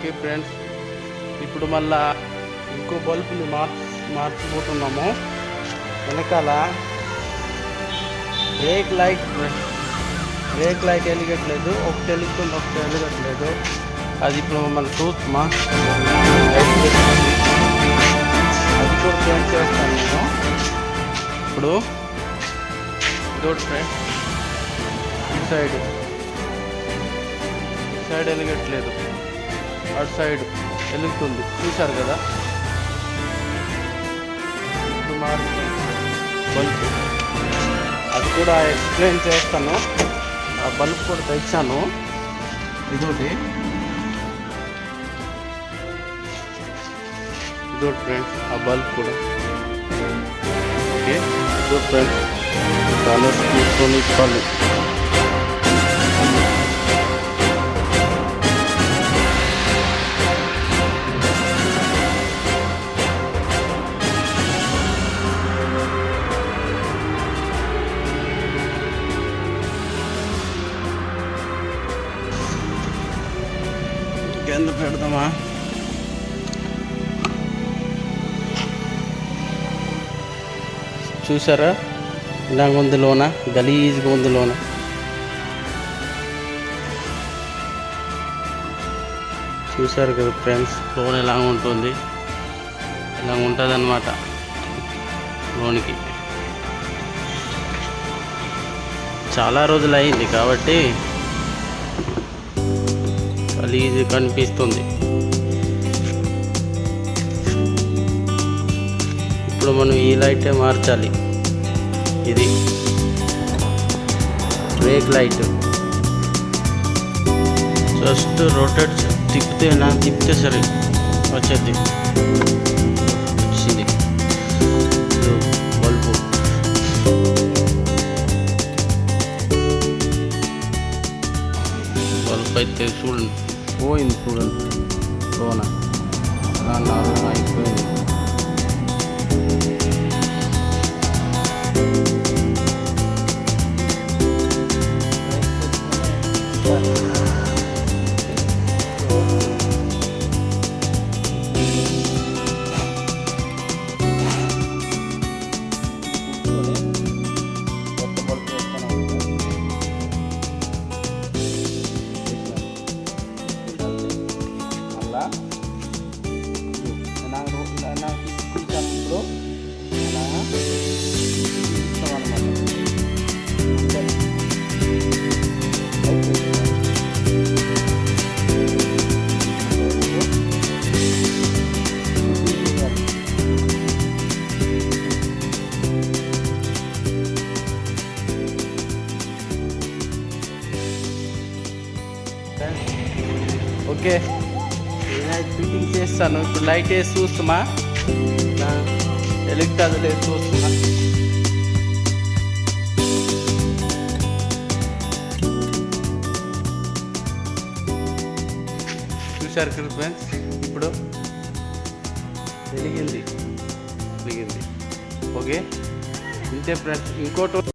Okay friends, ఇప్పుడు మళ్ళా ఇంకో బల్బుని మార్చిపోతున్నాము. వెనకాల బ్రేక్ లైట్ వెలిగట్లేదు, ఒకటి వెలుగుతుంది ఒకటి వెలగట్లేదు. అది ఇప్పుడు మనం చూస్తున్నా, అది కూడా చేంజ్ చేస్తాను నేను. ఇప్పుడు ఇదోటి ఫ్రెండ్స్, ఇటు సైడ్ వెలగట్లేదు, అటు సైడ్ వెలుగుతుంది, చూశారు కదా. ఇప్పుడు బల్బ్ అది కూడా ఎక్స్ప్లెయిన్ చేస్తాను. ఆ బల్బ్ కూడా తెచ్చాను. ఇదోటి ఫ్రెండ్స్, ఆ బల్బ్ కూడా ఓకే. ఇదోటి ఫ్రెండ్స్, కలర్స్ తీసుకొని పళ్ళు కింద పెడదామా. చూసారా ఇలాగ ఉంది, లోన గలీజ్గా ఉంది. లోన చూసారు కదా ఫ్రెండ్స్, లోన్ ఎలా ఉంటుంది, ఇలా ఉంటుంది అన్నమాట. లోనికి చాలా రోజులు అయింది కాబట్టి గలీజ్ కనిపిస్తుంది. ఇప్పుడు మనం ఈ లైటే మార్చాలి. ఇది బ్రేక్ లైట్, జస్ట్ రొటేట్ తిప్పితే సరే వచ్చింది. బల్బు అయితే చూడండి, పోయింది చూడండి, లోన అయిపోయింది. ఓకే, నేనైతే ఫిట్టింగ్ చేస్తాను. ఇప్పుడు లైట్ వేసి చూస్తున్నా, ఎలుగుతుంది లేదు చూస్తున్నా. చూశారు కదా ఫ్రెండ్స్, ఇప్పుడు వెలిగింది. ఓకే, ఇంతే ఫ్రెండ్స్. ఇంకోటి